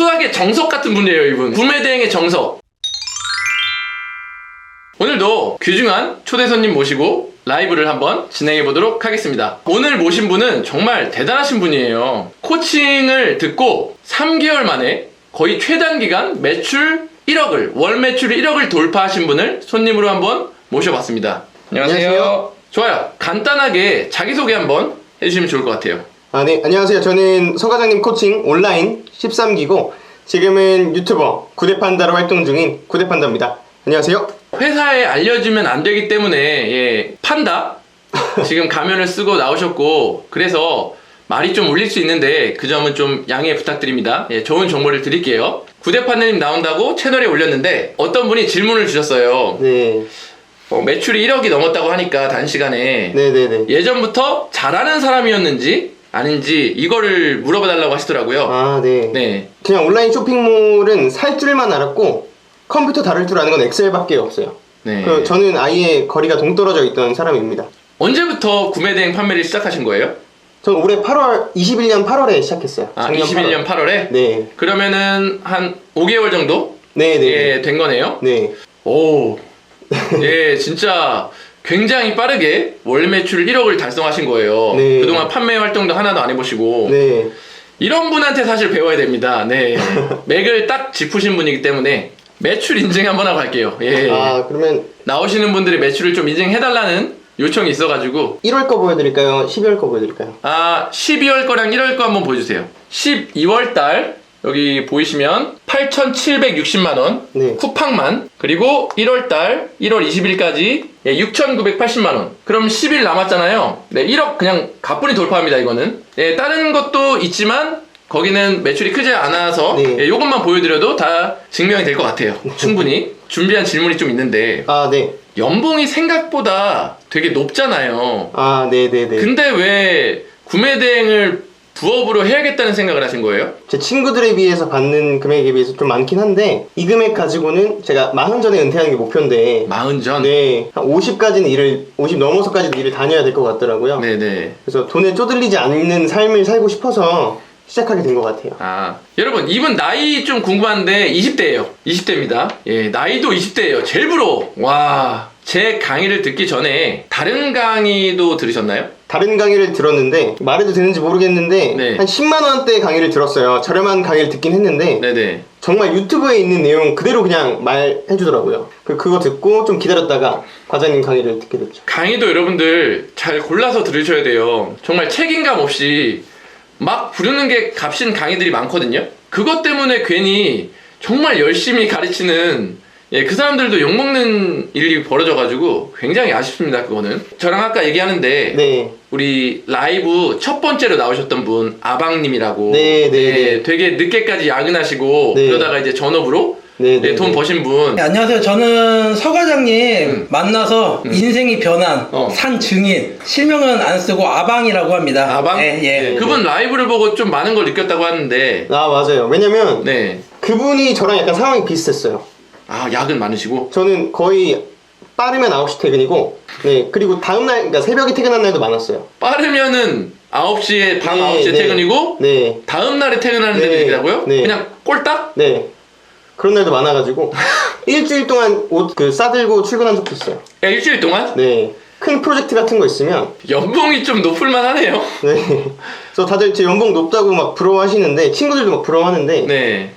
수학의 정석 같은 분이에요, 이분. 구매 대행의 정석. 오늘도 귀중한 초대 손님 모시고 라이브를 한번 진행해 보도록 하겠습니다. 오늘 모신 분은 정말 대단하신 분이에요. 코칭을 듣고 3개월 만에 거의 최단 기간 매출 1억을, 월 매출 1억을 돌파하신 분을 손님으로 한번 모셔봤습니다. 안녕하세요. 좋아요. 간단하게 자기소개 한번 해주시면 좋을 것 같아요. 네, 안녕하세요. 저는 서 과장님 코칭 온라인 13기고 지금은 유튜버 구대판다로 활동 중인 구대판다입니다. 안녕하세요. 회사에 알려주면 안 되기 때문에 판다 지금 가면을 쓰고 나오셨고, 그래서 말이 좀 울릴 수 있는데 그 점은 좀 양해 부탁드립니다. 좋은 정보를 드릴게요. 구대판다님 나온다고 채널에 올렸는데 어떤 분이 질문을 주셨어요. 네. 매출이 1억이 넘었다고 하니까 단시간에 네네네. 예전부터 잘하는 사람이었는지 아닌지 이거를 물어봐달라고 하시더라고요. 네. 네. 그냥 온라인 쇼핑몰은 살 줄만 알았고 컴퓨터 다룰 줄 아는 건 엑셀밖에 없어요. 네. 저는 아예 거리가 동떨어져 있던 사람입니다. 언제부터 구매 대행 판매를 시작하신 거예요? 전 올해 21년 8월에 시작했어요. 아, 작년 21년 8월에? 네. 그러면은 한 5개월 정도? 네네. 예, 된 거네요? 네. 오. 예, 진짜 굉장히 빠르게 월 매출 1억을 달성하신 거예요. 네. 그동안 판매 활동도 하나도 안 해보시고. 네. 이런 분한테 사실 배워야 됩니다. 네. 맥을 딱 짚으신 분이기 때문에 매출 인증 한번 하고 갈게요. 예. 그러면 나오시는 분들의 매출을 좀 인증해달라는 요청이 있어가지고 1월 거 보여드릴까요? 12월 거 보여드릴까요? 12월 거랑 1월 거 한번 보여주세요. 12월 달 여기 보이시면 8,760만원 네. 쿠팡만, 그리고 1월 달 1월 20일까지 6,980만원. 그럼 10일 남았잖아요. 네, 1억 그냥 가뿐히 돌파합니다, 이거는. 다른 것도 있지만 거기는 매출이 크지 않아서 네. 요것만 보여드려도 다 증명이 될 것 같아요. 충분히. 준비한 질문이 좀 있는데 네. 연봉이 생각보다 되게 높잖아요. 네네네. 근데 왜 구매 대행을 부업으로 해야겠다는 생각을 하신 거예요? 제 친구들에 비해서 받는 금액에 비해서 좀 많긴 한데 이 금액 가지고는 제가 40 전에 은퇴하는 게 목표인데 40 전? 네, 한 50까지는 50 넘어서까지는 일을 다녀야 될 것 같더라고요. 네네. 그래서 돈에 쪼들리지 않는 삶을 살고 싶어서 시작하게 된 것 같아요. 여러분, 이분 나이 좀 궁금한데 20대예요. 20대입니다. 예, 나이도 20대예요. 제일 부러워. 와, 제 강의를 듣기 전에 다른 강의도 들으셨나요? 다른 강의를 들었는데 말해도 되는지 모르겠는데 네. 한 10만 원대 강의를 들었어요. 저렴한 강의를 듣긴 했는데 네네. 정말 유튜브에 있는 내용 그대로 그냥 말해주더라고요. 그거 듣고 좀 기다렸다가 과장님 강의를 듣게 됐죠. 강의도 여러분들 잘 골라서 들으셔야 돼요. 정말 책임감 없이 막 부르는 게 값인 강의들이 많거든요. 그것 때문에 괜히 정말 열심히 가르치는 그 사람들도 욕먹는 일이 벌어져가지고 굉장히 아쉽습니다, 그거는. 저랑 아까 얘기하는데 네. 우리 라이브 첫 번째로 나오셨던 분 아방님이라고 네. 되게 늦게까지 야근하시고 네. 그러다가 이제 전업으로 돈 버신 분. 네, 안녕하세요. 저는 서 과장님 만나서 인생이 변한 산 증인, 실명은 안 쓰고 아방이라고 합니다. 아방? 예. 그분 라이브를 보고 좀 많은 걸 느꼈다고 하는데. 맞아요. 왜냐면 네. 그분이 저랑 약간 상황이 비슷했어요. 야근 많으시고? 저는 거의 빠르면 9시 퇴근이고, 네, 그리고 다음날, 그러니까 새벽에 퇴근한 날도 많았어요. 빠르면은 9시에, 밤 네, 9시에 네. 퇴근이고, 네. 다음날에 퇴근하는 네. 데도 있더라고요? 네. 그냥 꼴딱? 네. 그런 날도 많아가지고, 일주일 동안 옷 싸들고 출근한 적도 있어요. 야, 일주일 동안? 네. 큰 프로젝트 같은 거 있으면, 연봉이 좀 높을만 하네요. 네. 그래서 다들 제 연봉 높다고 막 부러워하시는데, 친구들도 막 부러워하는데, 네.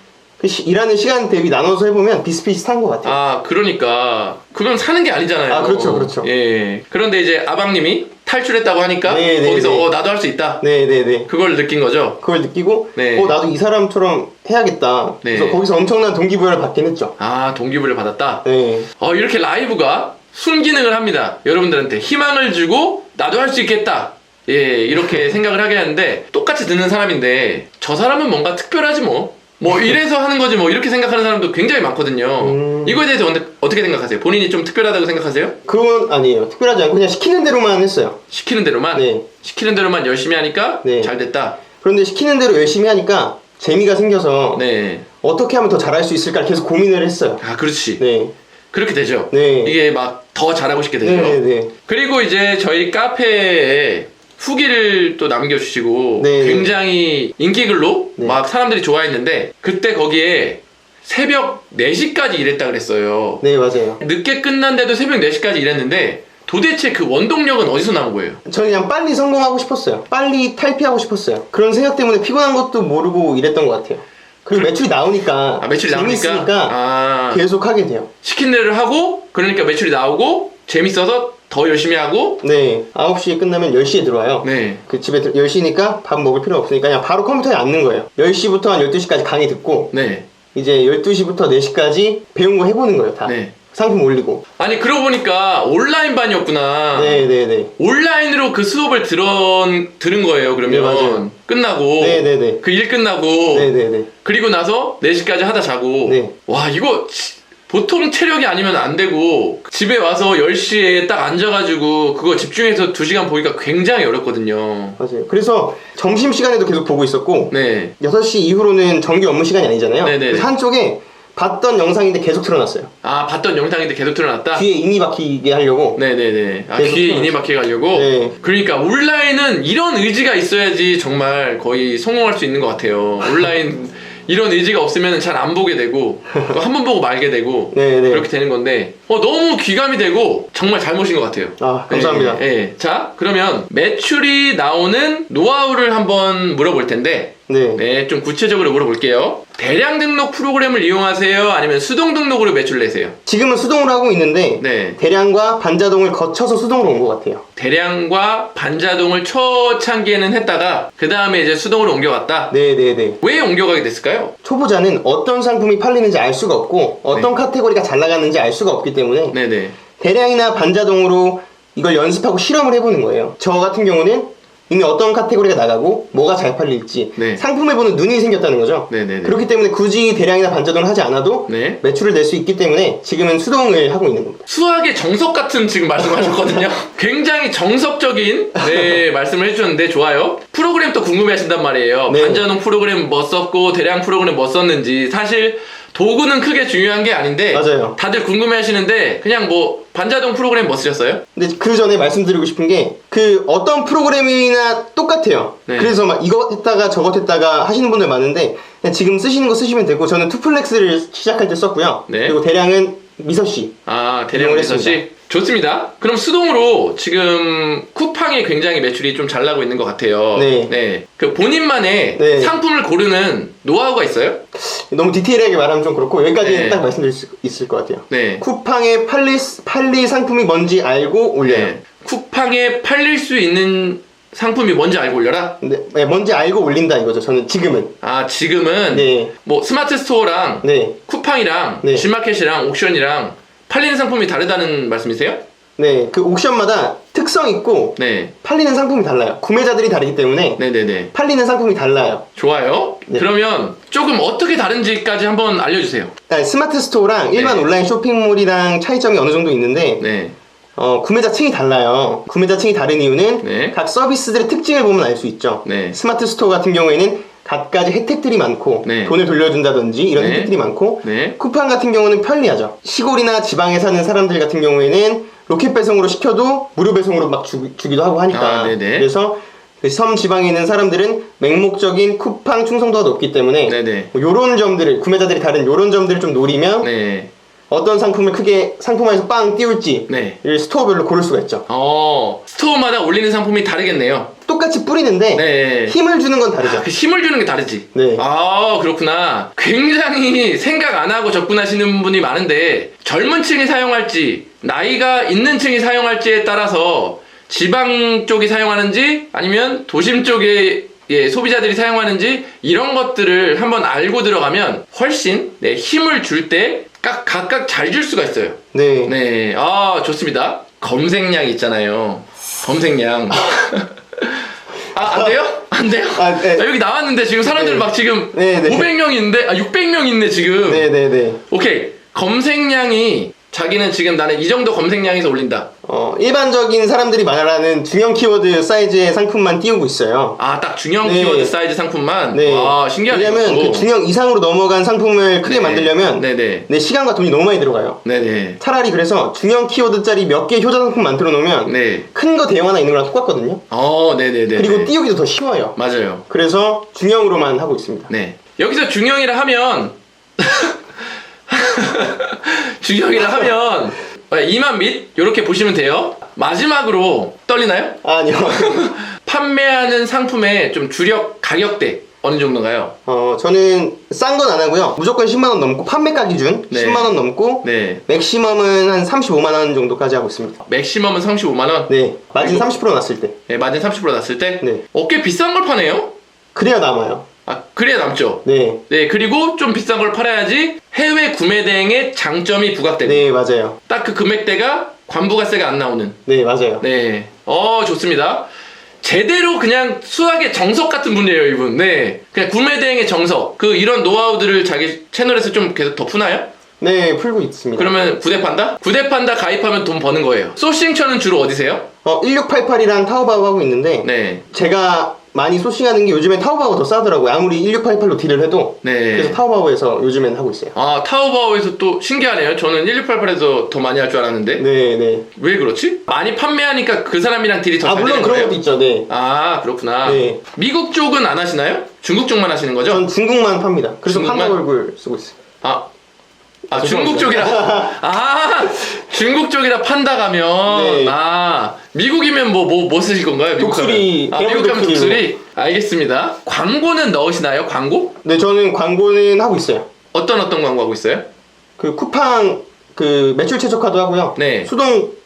일하는 시간 대비 나눠서 해보면 비슷비슷한 것 같아요. 그러니까. 그건 사는 게 아니잖아요. 그렇죠. 예. 그런데 이제 아방님이 탈출했다고 하니까, 네, 거기서 네. 나도 할 수 있다. 네네네. 그걸 느낀 거죠? 그걸 느끼고, 네. 나도 이 사람처럼 해야겠다. 네. 그래서 거기서 엄청난 동기부여를 받긴 했죠. 동기부여를 받았다? 네. 이렇게 라이브가 순기능을 합니다. 여러분들한테 희망을 주고 나도 할 수 있겠다. 이렇게 생각을 하게 하는데, 똑같이 듣는 사람인데 저 사람은 뭔가 특별하지 뭐 이래서 하는 거지 뭐 이렇게 생각하는 사람도 굉장히 많거든요. 이거에 대해서 어떻게 생각하세요? 본인이 좀 특별하다고 생각하세요? 그건 아니에요. 특별하지 않고 그냥 시키는 대로만 했어요. 시키는 대로만? 네. 시키는 대로만 열심히 하니까 네. 잘 됐다. 그런데 시키는 대로 열심히 하니까 재미가 생겨서 네. 어떻게 하면 더 잘할 수 있을까 계속 고민을 했어요. 그렇지. 네. 그렇게 되죠. 네. 이게 막 더 잘하고 싶게 되죠. 네. 그리고 이제 저희 카페에 후기를 또 남겨주시고 네. 굉장히 인기글로 네. 막 사람들이 좋아했는데 그때 거기에 새벽 4시까지 일했다 그랬어요. 네, 맞아요. 늦게 끝난데도 새벽 4시까지 일했는데 도대체 그 원동력은 어디서 나온 거예요? 저는 그냥 빨리 성공하고 싶었어요. 빨리 탈피하고 싶었어요. 그런 생각 때문에 피곤한 것도 모르고 일했던 것 같아요. 그리고 매출이 나오니까 매출이 재밌으니까 계속 하게 돼요. 시킨 대로 하고 그러니까 매출이 나오고 재밌어서 더 열심히 하고 네, 9시에 끝나면 10시에 들어와요. 네. 그 집에 10시니까 밥 먹을 필요 없으니까 그냥 바로 컴퓨터에 앉는 거예요. 10시부터 한 12시까지 강의 듣고 네. 이제 12시부터 4시까지 배운 거 해보는 거예요, 다. 네. 상품 올리고. 아니 그러고 보니까 온라인반이었구나. 네네네. 온라인으로 그 수업을 들은 거예요. 그러면 네, 맞아요. 끝나고 네네네. 그 일 끝나고 네네네. 그리고 나서 4시까지 하다 자고 네. 와 이거 보통 체력이 아니면 안 되고 집에 와서 10시에 딱 앉아가지고 그거 집중해서 2시간 보기가 굉장히 어렵거든요. 맞아요. 그래서 점심시간에도 계속 보고 있었고 네. 6시 이후로는 정규 업무 시간이 아니잖아요. 네네네. 그래서 한쪽에 봤던 영상인데 계속 틀어놨어요. 아 봤던 영상인데 계속 틀어놨다? 귀에 인이 박히게 하려고. 네네네. 아 계속 귀에 틀어놨어요. 인이 박히게 하려고? 네. 그러니까 온라인은 이런 의지가 있어야지 정말 거의 성공할 수 있는 것 같아요. 온라인 이런 의지가 없으면 잘 안 보게 되고 또 한 번 보고 말게 되고 네네. 그렇게 되는 건데 너무 귀감이 되고 정말 잘 모신 것 같아요. 아, 감사합니다. 네. 자 그러면 매출이 나오는 노하우를 한번 물어볼 텐데 네. 네, 좀 구체적으로 물어볼게요. 대량 등록 프로그램을 이용하세요? 아니면 수동 등록으로 매출 내세요? 지금은 수동으로 하고 있는데 네. 대량과 반자동을 거쳐서 수동으로 온 것 같아요. 대량과 반자동을 초창기에는 했다가 그 다음에 이제 수동으로 옮겨갔다? 네네네. 왜 옮겨가게 됐을까요? 초보자는 어떤 상품이 팔리는지 알 수가 없고 어떤 네. 카테고리가 잘 나가는지 알 수가 없기 때문에 네네. 대량이나 반자동으로 이걸 연습하고 실험을 해보는 거예요. 저 같은 경우는 이미 어떤 카테고리가 나가고 뭐가 잘 팔릴지 네. 상품을 보는 눈이 생겼다는 거죠. 네네네. 그렇기 때문에 굳이 대량이나 반자동을 하지 않아도 네. 매출을 낼 수 있기 때문에 지금은 수동을 하고 있는 겁니다. 수학의 정석 같은 지금 말씀하셨거든요. 굉장히 정석적인 네, 말씀을 해주셨는데 좋아요. 프로그램 또 궁금해하신단 말이에요. 네. 반자동 프로그램 뭐 썼고 대량 프로그램 뭐 썼는지 사실 도구는 크게 중요한 게 아닌데 맞아요. 다들 궁금해하시는데 그냥 뭐 반자동 프로그램 뭐 쓰셨어요? 근데 그 전에 말씀드리고 싶은 게 그 어떤 프로그램이나 똑같아요. 네. 그래서 막 이것 했다가 저것 했다가 하시는 분들 많은데 그냥 지금 쓰시는 거 쓰시면 되고 저는 투플렉스를 시작할 때 썼고요. 네. 그리고 대량은 미서씨. 아 대량 이용을 리서치 했습니다. 좋습니다. 그럼 수동으로 지금 쿠팡이 굉장히 매출이 좀 잘 나고 있는 것 같아요. 네. 그 본인만의 네. 상품을 고르는 노하우가 있어요? 너무 디테일하게 말하면 좀 그렇고 여기까지는 네. 딱 말씀드릴 수 있을 것 같아요. 네. 쿠팡에 팔릴 상품이 뭔지 알고 올려요. 네. 쿠팡에 팔릴 수 있는 상품이 뭔지 알고 올려라? 근데 네, 뭔지 알고 올린다 이거죠. 저는 지금은. 아 지금은 네. 뭐 스마트 스토어랑 네. 쿠팡이랑 네. G마켓이랑 옥션이랑 팔리는 상품이 다르다는 말씀이세요? 네. 그 옥션마다 특성 있고 네. 팔리는 상품이 달라요. 구매자들이 다르기 때문에 네네네. 팔리는 상품이 달라요. 좋아요. 네. 그러면 조금 어떻게 다른지까지 한번 알려주세요. 스마트 스토어랑 일반 네. 온라인 쇼핑몰이랑 차이점이 어느 정도 있는데 네. 구매자층이 달라요. 구매자층이 다른 이유는 네. 각 서비스들의 특징을 보면 알 수 있죠. 네. 스마트 스토어 같은 경우에는 갖가지 혜택들이 많고 네. 돈을 돌려준다든지 이런 네. 혜택들이 많고 네. 쿠팡 같은 경우는 편리하죠. 시골이나 지방에 사는 사람들 같은 경우에는 로켓 배송으로 시켜도 무료 배송으로 막 주기도 하고 하니까 아, 네네. 그래서 그 섬 지방에 있는 사람들은 맹목적인 쿠팡 충성도가 높기 때문에 네네. 요런 점들을 구매자들이 다른 요런 점들을 좀 노리면 네. 어떤 상품을 크게 상품화해서 빵 띄울지 네. 를 스토어별로 고를 수가 있죠. 스토어마다 올리는 상품이 다르겠네요. 똑같이 뿌리는데 네. 힘을 주는 건 다르죠. 그 힘을 주는 게 다르지. 네. 아, 그렇구나. 굉장히 생각 안 하고 접근하시는 분이 많은데 젊은 층이 사용할지 나이가 있는 층이 사용할지에 따라서 지방 쪽이 사용하는지 아니면 도심 쪽에 소비자들이 사용하는지 이런 것들을 한번 알고 들어가면 훨씬 힘을 줄 때 각각 잘 줄 수가 있어요. 네. 네, 좋습니다. 검색량 있잖아요. 검색량. 안 돼요? 안 돼요? 네. 여기 나왔는데 지금 사람들 네. 막 지금 네, 네. 500명 있는데 600명 있네 지금. 네네네. 오케이. 검색량이 자기는 지금 나는 이 정도 검색량에서 올린다. 일반적인 사람들이 말하는 중형 키워드 사이즈의 상품만 띄우고 있어요. 아, 딱 중형 네. 키워드 사이즈 상품만? 네. 와, 신기하네요. 왜냐면 그 중형 이상으로 넘어간 상품을 크게 네. 만들려면 네네. 내 시간과 돈이 너무 많이 들어가요. 네네. 차라리 그래서 중형 키워드짜리 몇 개 효자 상품 만들어 놓으면 네. 큰 거 대형 하나 있는 거랑 똑같거든요. 네네네. 그리고 띄우기도 더 쉬워요. 맞아요. 그래서 중형으로만 하고 있습니다. 네. 여기서 중형이라 하면 중형이라 하면 2만 및 이렇게 보시면 돼요. 마지막으로 떨리나요? 아니요. 판매하는 상품의 좀 주력 가격대 어느 정도인가요? 저는 싼 건 안 하고요. 무조건 10만 원 넘고 판매가 기준 네. 10만 원 넘고 네. 맥시멈은 한 35만 원 정도까지 하고 있습니다. 맥시멈은 35만 원. 네. 마진 그리고- 30% 났을 때. 네, 마진 30% 났을 때. 네. 꽤 비싼 걸 파네요. 그래야 남아요. 아, 그래야 남죠. 네. 네, 그리고 좀 비싼 걸 팔아야지 해외 구매 대행의 장점이 부각되고. 네, 맞아요. 딱 그 금액대가 관부가세가 안 나오는. 네, 맞아요. 네. 좋습니다. 제대로 그냥 수학의 정석 같은 분이에요, 이분. 네. 그냥 구매 대행의 정석. 이런 노하우들을 자기 채널에서 좀 계속 더 푸나요? 네, 풀고 있습니다. 그러면 구대판다? 구대판다 가입하면 돈 버는 거예요. 소싱처는 주로 어디세요? 1688이랑 타오바오 하고 있는데 네. 제가 많이 소싱하는 게 요즘엔 타오바오가 더 싸더라고요. 아무리 1688로 딜을 해도. 네. 그래서 타오바오에서 요즘엔 하고 있어요. 아, 타오바오에서 또 신기하네요. 저는 1688에서 더 많이 할 줄 알았는데. 네, 네. 왜 그렇지? 많이 판매하니까 그 사람이랑 딜이 더 잘 물론 되는 그런 거예요? 것도 있죠. 네. 아, 그렇구나. 네. 미국 쪽은 안 하시나요? 중국 쪽만 하시는 거죠? 전 중국만 팝니다. 그래서 중국만? 판다 얼굴 쓰고 있어요. 중국 죄송합니다. 쪽이라. 중국 쪽이라 판다 가면. 네. 미국이면 뭐 쓰실 건가요? 미국 독수리, 가면. 미국 가면 독수리로. 독수리? 알겠습니다. 광고는 넣으시나요? 광고? 네, 저는 광고는 하고 있어요. 어떤 광고 하고 있어요? 쿠팡 매출 최저화도 하고요. 네.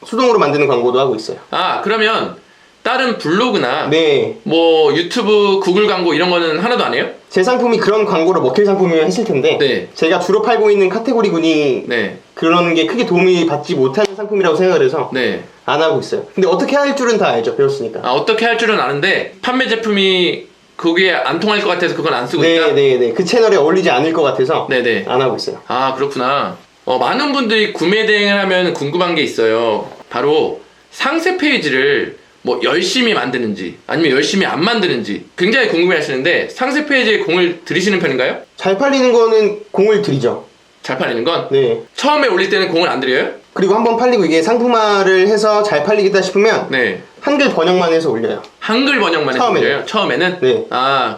수동으로 만드는 광고도 하고 있어요. 그러면 다른 블로그나 네. 뭐 유튜브, 구글 광고 이런 거는 하나도 안 해요? 제 상품이 그런 광고로 먹힐 상품이면 했을 텐데 네. 제가 주로 팔고 있는 카테고리군이 네. 그런 게 크게 도움이 받지 못하는 상품이라고 생각을 해서 네. 안 하고 있어요. 근데 어떻게 할 줄은 다 알죠. 배웠으니까. 어떻게 할 줄은 아는데 판매 제품이 거기에 안 통할 것 같아서 그건 안 쓰고 있다? 네. 그 채널에 어울리지 않을 것 같아서 네네. 안 하고 있어요. 그렇구나. 많은 분들이 구매 대행을 하면 궁금한 게 있어요. 바로 상세 페이지를 뭐 열심히 만드는지 아니면 열심히 안 만드는지 굉장히 궁금해 하시는데 상세 페이지에 공을 들이시는 편인가요? 잘 팔리는 거는 공을 들이죠. 잘 팔리는 건? 네. 처음에 올릴 때는 공을 안 들여요? 그리고 한번 팔리고 이게 상품화를 해서 잘 팔리겠다 싶으면 네. 한글 번역만 해서 올려요. 한글 번역만 해서 처음에는. 올려요? 처음에는? 네.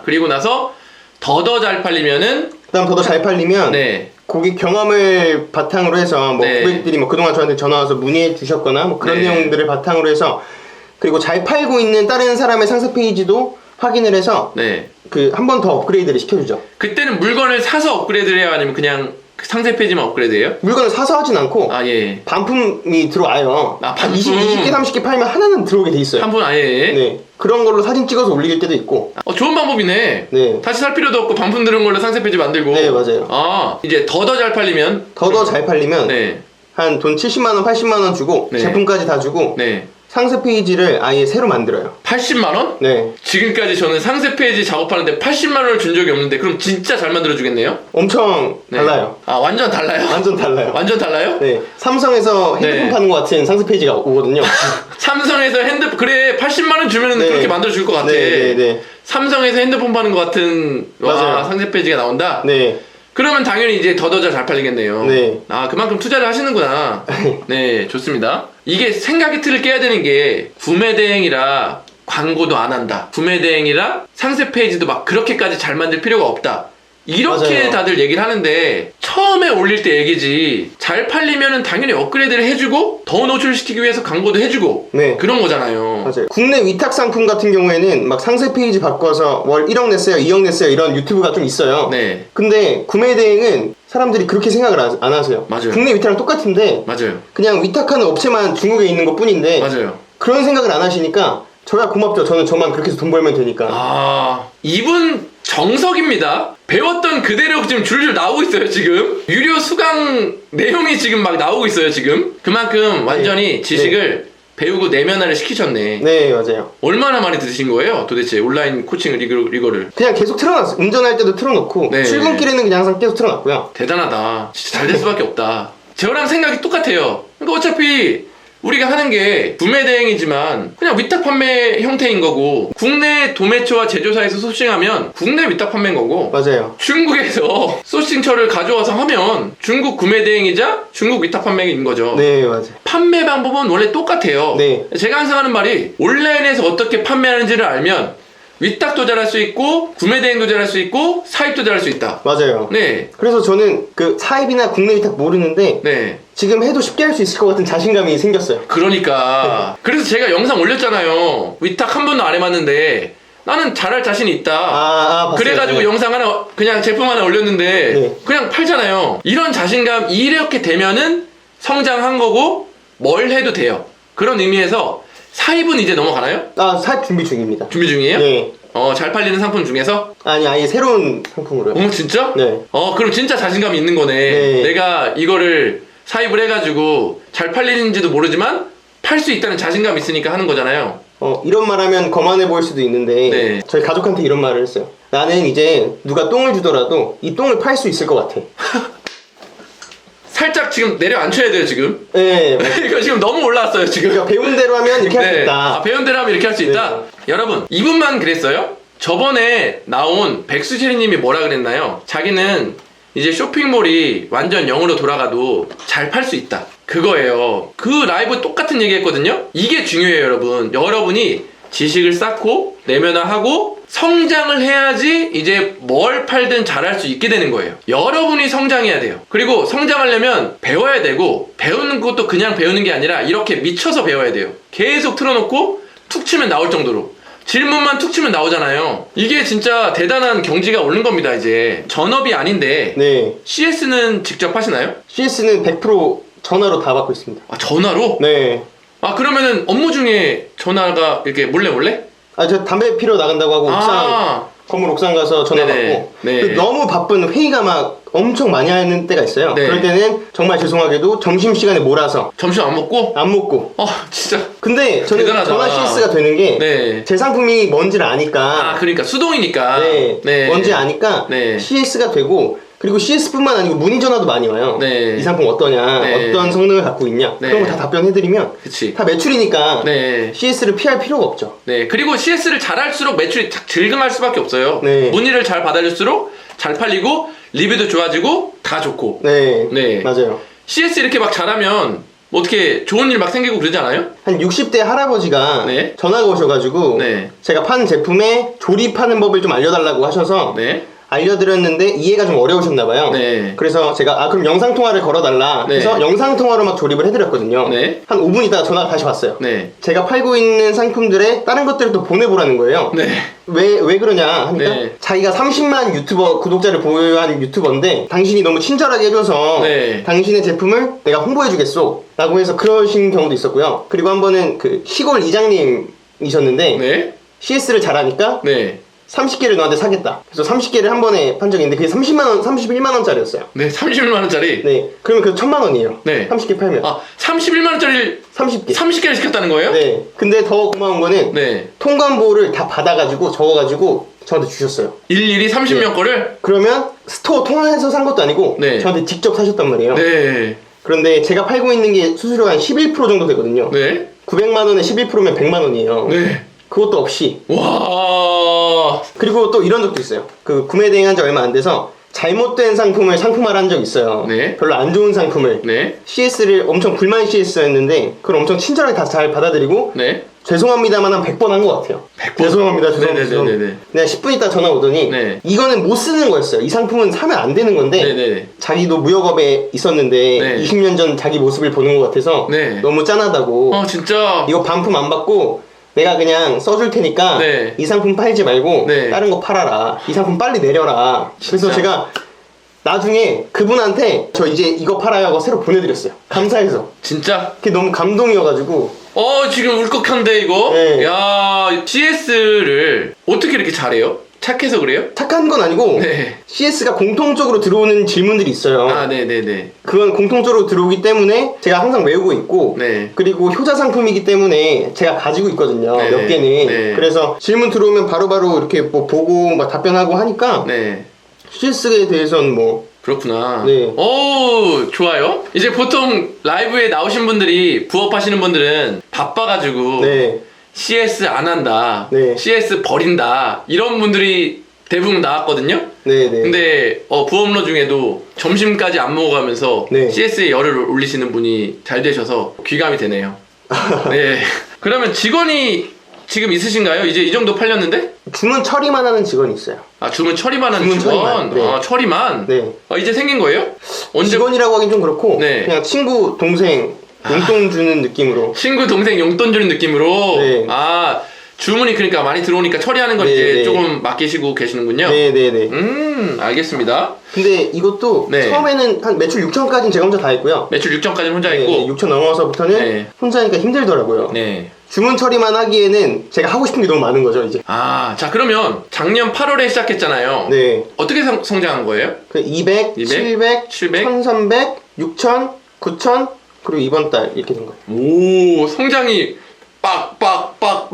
그리고 나서 더 잘 팔리면은 그다음 더 잘 팔리면 네. 고객 경험을 바탕으로 해서 뭐 네. 고객들이 뭐 그동안 저한테 전화 와서 문의해 주셨거나 뭐 그런 네. 내용들을 바탕으로 해서 그리고 잘 팔고 있는 다른 사람의 상세 페이지도 확인을 해서 네. 한 번 더 업그레이드를 시켜주죠. 그때는 물건을 사서 업그레이드를 해요? 아니면 그냥 그 상세 페이지만 업그레이드해요? 물건을 사서 하진 않고 예. 반품이 들어와요. 반품. 20개, 30개 팔면 하나는 들어오게 돼 있어요. 한 분 아예. 네. 그런 걸로 사진 찍어서 올릴 때도 있고. 좋은 방법이네. 네. 다시 살 필요도 없고 반품 들은 걸로 상세 페이지 만들고. 네, 맞아요. 이제 더 잘 팔리면 더 잘 팔리면 네. 한 돈 70만 원, 80만 원 주고 네. 제품까지 다 주고 네. 상세 페이지를 아예 새로 만들어요. 80만 원? 네. 지금까지 저는 상세 페이지 작업하는데 80만 원을 준 적이 없는데 그럼 진짜 잘 만들어 주겠네요? 엄청 네. 달라요. 완전 달라요? 완전 달라요. 완전 달라요? 네. 삼성에서 핸드폰 네. 파는 것 같은 상세 페이지가 오거든요. 삼성에서 그래 80만 원 주면 네. 그렇게 만들어 줄 것 같아. 네. 삼성에서 핸드폰 파는 것 같은 맞아요. 상세 페이지가 나온다? 네. 그러면 당연히 이제 더 잘 팔리겠네요. 네. 그만큼 투자를 하시는구나. 네, 좋습니다. 이게 생각의 틀을 깨야 되는 게 구매 대행이라 광고도 안 한다. 구매 대행이라 상세 페이지도 막 그렇게까지 잘 만들 필요가 없다. 이렇게 맞아요. 다들 얘기를 하는데 처음에 올릴 때 얘기지. 잘 팔리면은 당연히 업그레이드를 해주고 더 노출시키기 위해서 광고도 해주고 네. 그런 거잖아요. 맞아요. 국내 위탁 상품 같은 경우에는 막 상세 페이지 바꿔서 월 1억 냈어요, 2억 냈어요 이런 유튜브가 좀 있어요. 네, 근데 구매 대행은 사람들이 그렇게 생각을 안 하세요. 맞아요. 국내 위탁이랑 똑같은데 맞아요. 그냥 위탁하는 업체만 중국에 있는 것 뿐인데 맞아요. 그런 생각을 안 하시니까 저야 고맙죠. 저는 저만 그렇게 해서 돈 벌면 되니까. 이분 정석입니다. 배웠던 그대로 지금 줄줄 나오고 있어요, 지금. 유료 수강 내용이 지금 막 나오고 있어요, 지금. 그만큼 완전히 지식을 배우고 내면화를 시키셨네. 네, 맞아요. 얼마나 많이 들으신 거예요? 도대체 온라인 코칭 이거를. 그냥 계속 틀어놨어요. 운전할 때도 틀어놓고 네. 출근길에는 그냥 항상 계속 틀어놨고요. 대단하다. 진짜 잘 될 수밖에 없다. 저랑 생각이 똑같아요. 그러니까 어차피 우리가 하는 게 구매 대행이지만 그냥 위탁 판매 형태인 거고, 국내 도매처와 제조사에서 소싱하면 국내 위탁 판매인 거고, 맞아요. 중국에서 소싱처를 가져와서 하면 중국 구매 대행이자 중국 위탁 판매인 거죠. 네, 맞아요. 판매 방법은 원래 똑같아요. 네. 제가 항상 하는 말이, 온라인에서 어떻게 판매하는지를 알면 위탁도 잘할 수 있고 구매 대행도 잘할 수 있고 사입도 잘할 수 있다. 맞아요. 네. 그래서 저는 그 사입이나 국내 위탁 모르는데 네. 지금 해도 쉽게 할 수 있을 것 같은 자신감이 생겼어요. 그러니까 그래서 제가 영상 올렸잖아요. 위탁 한 번도 안 해봤는데 나는 잘할 자신이 있다. 봤어요. 그래가지고 네. 영상 하나, 그냥 제품 하나 올렸는데 네. 그냥 팔잖아요. 이런 자신감, 이렇게 되면은 성장한 거고 뭘 해도 돼요. 그런 의미에서 사입은 이제 넘어가나요? 사입 준비 중입니다. 준비 중이에요? 네. 잘 팔리는 상품 중에서? 아니, 아예 새로운 상품으로요. 진짜? 네. 그럼 진짜 자신감이 있는 거네. 네. 내가 이거를 사입을 해가지고 잘 팔리는지도 모르지만 팔 수 있다는 자신감이 있으니까 하는 거잖아요. 이런 말 하면 거만해 보일 수도 있는데 네. 저희 가족한테 이런 말을 했어요. 나는 이제 누가 똥을 주더라도 이 똥을 팔 수 있을 것 같아. 살짝 지금 내려앉혀야 돼요, 지금. 네. 이거 지금 너무 올라왔어요, 지금. 그러니까 배운 대로 하면 이렇게 할 수 있다. 배운 대로 하면 이렇게 할 수 있다? 여러분, 이분만 그랬어요? 저번에 나온 백수실이님이 뭐라 그랬나요? 자기는 이제 쇼핑몰이 완전 0으로 돌아가도 잘 팔 수 있다. 그거예요. 그 라이브 똑같은 얘기 했거든요? 이게 중요해요, 여러분. 여러분이 지식을 쌓고 내면화하고 성장을 해야지 이제 뭘 팔든 잘할 수 있게 되는 거예요. 여러분이 성장해야 돼요. 그리고 성장하려면 배워야 되고, 배우는 것도 그냥 배우는 게 아니라 이렇게 미쳐서 배워야 돼요. 계속 틀어놓고 툭 치면 나올 정도로. 질문만 툭 치면 나오잖아요. 이게 진짜 대단한 경지가 오른 겁니다. 이제 전업이 아닌데. 네. CS는 직접 하시나요? CS는 100% 전화로 다 받고 있습니다. 전화로? 네. 그러면은 업무 중에 전화가 이렇게 몰래? 저 담배 피러 나간다고 하고 건물 옥상 가서 전화 네네. 받고 네. 너무 바쁜 회의가 막 엄청 많이 하는 때가 있어요. 네. 그럴 때는 정말 죄송하게도 점심시간에 몰아서 점심 안 먹고? 안 먹고. 진짜. 근데 저는 대단하다. 전화 CS가 되는 게 네. 제 상품이 뭔지를 아니까 그러니까 수동이니까. 네. 뭔지 아니까 네. CS가 되고, 그리고 CS뿐만 아니고 문의 전화도 많이 와요. 네. 이 상품 어떠냐, 네. 어떤 성능을 갖고 있냐, 네. 그런 거 다 답변해드리면 그치. 다 매출이니까 네. CS를 피할 필요가 없죠. 네. 그리고 CS를 잘할수록 매출이 즐금할 수밖에 없어요. 네. 문의를 잘 받아줄수록 잘 팔리고 리뷰도 좋아지고 다 좋고. 네, 네. 맞아요. CS 이렇게 막 잘하면 뭐 어떻게 좋은 일 막 생기고 그러지 않아요? 한 60대 할아버지가 네. 전화가 오셔가지고 네. 제가 파는 제품에 조립하는 법을 좀 알려달라고 하셔서 네. 알려드렸는데 이해가 좀 어려우셨나봐요. 네. 그래서 제가 그럼 영상통화를 걸어달라 네. 해서 영상통화로 막 조립을 해드렸거든요. 네. 한 5분 있다가 전화가 다시 왔어요. 네. 제가 팔고 있는 상품들에 다른 것들을 또 보내보라는 거예요. 네. 왜 그러냐 하니까 네. 자기가 30만 유튜버 구독자를 보유한 유튜버인데 당신이 너무 친절하게 해줘서 네. 당신의 제품을 내가 홍보해주겠소 라고 해서 그러신 경우도 있었고요. 그리고 한 번은 그 시골 이장님이셨는데 네. CS를 잘하니까 네. 30개를 너한테 사겠다. 그래서 30개를 한 번에 판 적이 있는데 그게 30만원, 31만원짜리였어요. 네. 31만원짜리. 네. 그러면 그 1000만원이에요. 네. 30개 팔면. 31만원짜리 30개. 30개를 시켰다는 거예요? 네. 근데 더 고마운 거는 네. 통관보를 다 받아가지고 적어가지고 저한테 주셨어요. 일일이 30명 거를? 그러면 스토어 통화해서 산 것도 아니고 네. 저한테 직접 사셨단 말이에요. 네. 그런데 제가 팔고 있는 게 수수료가 한 11% 정도 되거든요. 네. 900만원에 11%면 100만원이에요. 네. 그것도 없이. 와. 그리고 또 이런 적도 있어요. 그 구매 대행한 지 얼마 안 돼서 잘못된 상품을 상품화한 적 있어요. 네. 별로 안 좋은 상품을. 네. CS를 엄청 불만 CS였는데 그걸 엄청 친절하게 다 잘 받아들이고 네. 죄송합니다만 한 100번 한 것 같아요. 100번? 죄송합니다. 네네네네. 죄송합니다. 내가 10분 있다 전화 오더니 네. 이거는 못 쓰는 거였어요. 이 상품은 사면 안 되는 건데 네네. 자기도 무역업에 있었는데 네. 20년 전 자기 모습을 보는 것 같아서 네. 너무 짠하다고 진짜. 이거 반품 안 받고 내가 그냥 써줄 테니까 네. 이 상품 팔지 말고 네. 다른 거 팔아라. 이 상품 빨리 내려라. 그래서 진짜? 제가 나중에 그분한테 저 이제 이거 팔아요 하고 새로 보내드렸어요. 감사해서. 진짜? 그게 너무 감동이어가지고 지금 울컥한데 이거? 네. 야, CS를 어떻게 이렇게 잘해요? 착해서 그래요? 착한 건 아니고 네. CS가 공통적으로 들어오는 질문들이 있어요. 네네네. 그건 공통적으로 들어오기 때문에 제가 항상 외우고 있고 네. 그리고 효자 상품이기 때문에 제가 가지고 있거든요. 네네. 몇 개는. 네. 그래서 질문 들어오면 바로바로 이렇게 뭐 보고 막 답변하고 하니까 네. CS에 대해서는 뭐 그렇구나. 네. 오, 좋아요. 이제 보통 라이브에 나오신 분들이 부업하시는 분들은 바빠가지고 네. CS 안 한다. 네. CS 버린다. 이런 분들이 대부분 나왔거든요. 네, 네. 근데 부업러 중에도 점심까지 안 먹어가면서 네. CS에 열을 올리시는 분이 잘 되셔서 귀감이 되네요. 네. 그러면 직원이 지금 있으신가요? 이제 이 정도 팔렸는데? 주문 처리만 하는 직원이 있어요. 아, 주문 처리만 하는 주문 직원? 처리만, 네. 아, 처리만? 네. 이제 생긴 거예요? 언제? 직원이라고 하긴 좀 그렇고 네. 그냥 친구, 동생 용돈 주는 느낌으로. 친구, 동생 용돈 주는 느낌으로? 네. 아, 주문이 그러니까 많이 들어오니까 처리하는 걸 네, 이제 네. 조금 맡기시고 계시는군요. 네네네. 알겠습니다. 근데 이것도 네. 처음에는 한 매출 6천까지는 제가 혼자 다 했고요. 매출 6천까지는 혼자 네, 했고. 6천 넘어서부터는 네. 혼자 하니까 힘들더라고요. 네. 주문 처리만 하기에는 제가 하고 싶은 게 너무 많은 거죠, 이제. 아, 자, 그러면 작년 8월에 시작했잖아요. 네. 어떻게 성장한 거예요? 그 200, 200, 700, 1300, 6000, 9000, 그리고 이번 달 이렇게 된 거예요. 오, 성장이 빡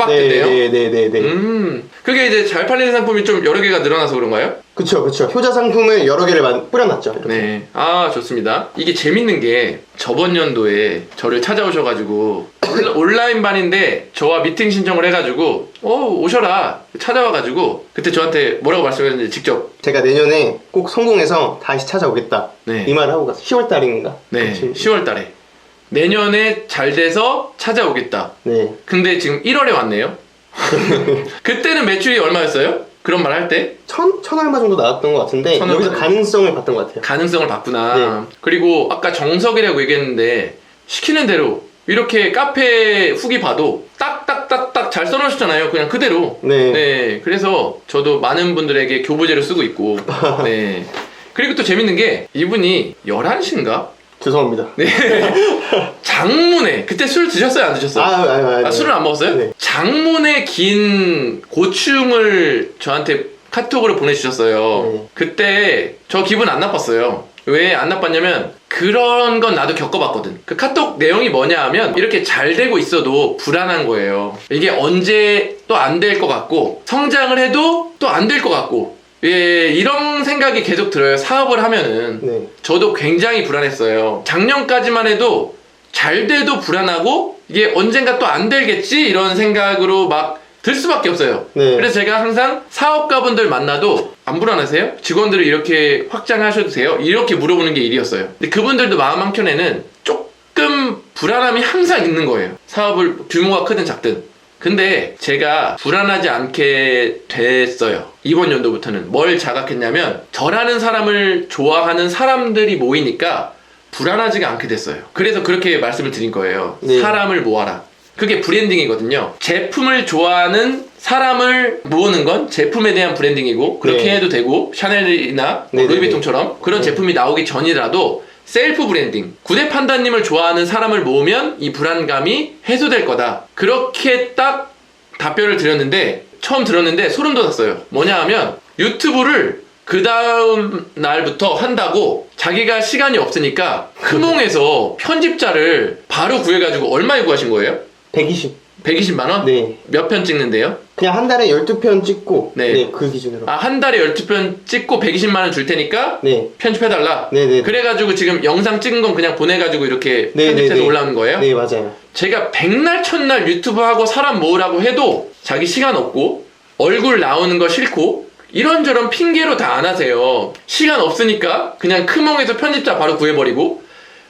됐네요. 네네네네. 그게 이제 잘 팔리는 상품이 좀 여러 개가 늘어나서 그런가요? 그쵸. 효자 상품을 여러 개를 뿌려놨죠. 이렇게. 네. 아, 좋습니다. 이게 재밌는 게 저번 연도에 저를 찾아오셔가지고 온라인반인데 저와 미팅 신청을 해가지고 오셔라 찾아와가지고 그때 저한테 뭐라고 말씀하셨는지 직접. 제가 내년에 꼭 성공해서 다시 찾아오겠다. 네. 이 말을 하고 갔어요. 10월 달인가? 네. 10월 달에. 내년에 잘 돼서 찾아오겠다. 네. 근데 지금 1월에 왔네요. 그때는 매출이 얼마였어요? 그런 말 할 때? 천 얼마 정도 나왔던 것 같은데 천 여기서 얼마? 가능성을 봤던 것 같아요. 가능성을 봤구나. 네. 그리고 아까 정석이라고 얘기했는데 시키는 대로 이렇게 카페 후기 봐도 딱딱딱딱 잘 써놓으셨잖아요. 그냥 그대로. 네. 그래서 저도 많은 분들에게 교보제를 쓰고 있고. 네. 그리고 또 재밌는 게 이분이 11시인가? 죄송합니다. 네. 장문에 그때 술 드셨어요? 안 드셨어요? 네. 술을 안 먹었어요? 네. 장문의 긴 고충을 저한테 카톡으로 보내주셨어요. 네. 그때 저 기분 안 나빴어요. 왜 안 나빴냐면 그런 건 나도 겪어봤거든. 그 카톡 내용이 뭐냐 하면 이렇게 잘 되고 있어도 불안한 거예요. 이게 언제 또 안 될 것 같고 성장을 해도 또 안 될 것 같고 이런 생각이 계속 들어요. 사업을 하면은. 네. 저도 굉장히 불안했어요. 작년까지만 해도 잘 돼도 불안하고 이게 언젠가 또 안 되겠지 이런 생각으로 막 들 수밖에 없어요. 네. 그래서 제가 항상 사업가분들 만나도 안 불안하세요? 직원들을 이렇게 확장하셔도 돼요? 이렇게 물어보는 게 일이었어요. 근데 그분들도 마음 한켠에는 조금 불안함이 항상 있는 거예요. 사업을 규모가 크든 작든. 근데 제가 불안하지 않게 됐어요. 이번 연도부터는. 뭘 자각했냐면 저라는 사람을 좋아하는 사람들이 모이니까 불안하지가 않게 됐어요. 그래서 그렇게 말씀을 드린 거예요. 네. 사람을 모아라. 그게 브랜딩이거든요. 제품을 좋아하는 사람을 모으는 건 제품에 대한 브랜딩이고 그렇게 네. 해도 되고 샤넬이나 네, 루이비통처럼 그런 제품이 나오기 전이라도 셀프 브랜딩, 구대 판다님을 좋아하는 사람을 모으면 이 불안감이 해소될 거다. 그렇게 딱 답변을 드렸는데 처음 들었는데 소름 돋았어요. 뭐냐 하면 유튜브를 그 다음 날부터 한다고 자기가 시간이 없으니까 크몽에서 편집자를 바로 구해가지고 얼마에 구하신 거예요? 120만 원? 네. 몇 편 찍는데요? 그냥 한 달에 12편 찍고 네. 그 기준으로. 아, 한 달에 12편 찍고 120만 원 줄 테니까 네. 편집해달라? 네네. 그래가지고 지금 영상 찍은 건 그냥 보내가지고 이렇게 네, 편집해서 네, 네. 올라오는 거예요? 네, 맞아요. 제가 백날 첫날 유튜브 하고 사람 모으라고 해도 자기 시간 없고 얼굴 나오는 거 싫고 이런저런 핑계로 다 안 하세요. 시간 없으니까 그냥 크몽에서 편집자 바로 구해버리고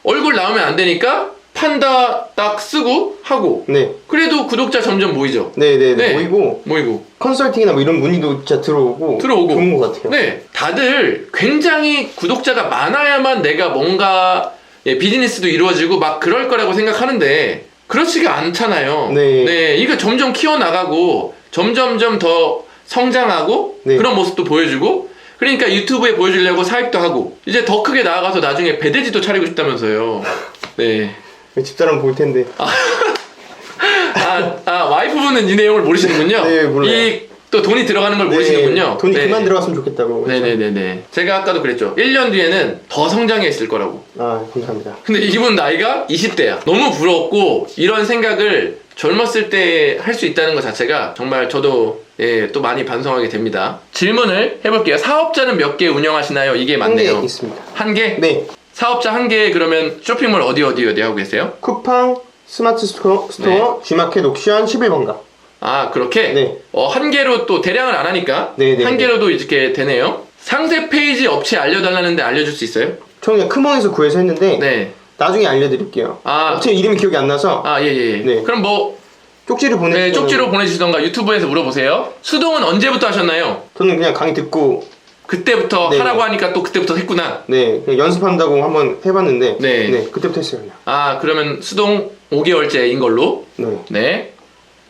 얼굴 나오면 안 되니까 판다 딱 쓰고 하고 네. 그래도 구독자 점점 모이죠. 네네네. 네. 모이고 컨설팅이나 뭐 이런 문의도 진짜 들어오고 좋은 것 같아요. 네, 다들 굉장히 구독자가 많아야만 내가 뭔가 비즈니스도 이루어지고 막 그럴 거라고 생각하는데 그렇지가 않잖아요. 네. 이거 점점 키워나가고 점점점 더 성장하고 네. 그런 모습도 보여주고 그러니까 유튜브에 보여주려고 사입도 하고 이제 더 크게 나아가서 나중에 배돼지도 차리고 싶다면서요. 네. 집사람 볼 텐데. 와이프분은 이 내용을 모르시는군요. 네, 몰라요. 또 돈이 들어가는 걸 모르시는군요. 돈이 네. 그만 들어갔으면 좋겠다고. 네네네네. 제가 아까도 그랬죠. 1년 뒤에는 더 성장해 있을 거라고. 아, 감사합니다. 근데 이분 나이가 20대야. 너무 부럽고 이런 생각을 젊었을 때 할 수 있다는 것 자체가 정말 저도 예, 또 많이 반성하게 됩니다. 질문을 해볼게요. 사업자는 몇 개 운영하시나요? 이게 맞네요. 1개 있습니다. 한 개? 네. 사업자 한 개 그러면 쇼핑몰 어디 하고 계세요? 쿠팡, 스마트 스토어, G마켓 옥션 11번가. 아, 그렇게? 네. 한 개로 또 대량을 안 하니까 네, 한 개로도 이렇게 되네요. 상세 페이지 업체 알려달라는데 알려줄 수 있어요? 저는 그냥 크몽에서 구해서 했는데 네. 나중에 알려드릴게요. 아. 업체 이름이 기억이 안 나서 아, 예. 네. 그럼 뭐 쪽지를 보내주시면 네, 쪽지로 보내주시던가 유튜브에서 물어보세요. 수동은 언제부터 하셨나요? 저는 그냥 강의 듣고 그때부터 네. 하라고 하니까 또 그때부터 했구나. 네 그냥 연습한다고 한번 해봤는데 네. 그때부터 했어요. 그냥. 아, 그러면 수동 5개월째인 걸로. 네. 네.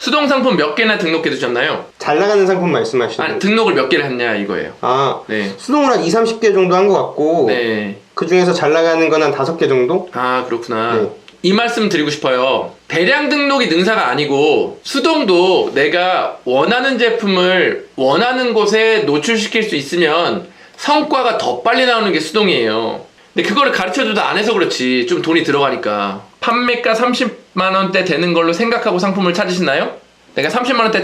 수동 상품 몇 개나 등록해 두셨나요? 잘 나가는 상품 말씀하시는 아, 등록을 몇 개를 했냐 이거예요. 아 네. 수동을 한 20-30개 정도 한 것 같고 네. 그 중에서 잘 나가는 건 한 5개 정도? 아, 그렇구나. 네. 이 말씀 드리고 싶어요. 대량 등록이 능사가 아니고 수동도 내가 원하는 제품을 원하는 곳에 노출시킬 수 있으면 성과가 더 빨리 나오는 게 수동이에요. 근데 그거를 가르쳐줘도 안 해서 그렇지. 좀 돈이 들어가니까. 판매가 30만원대 되는 걸로 생각하고 상품을 찾으시나요? 내가 30만원대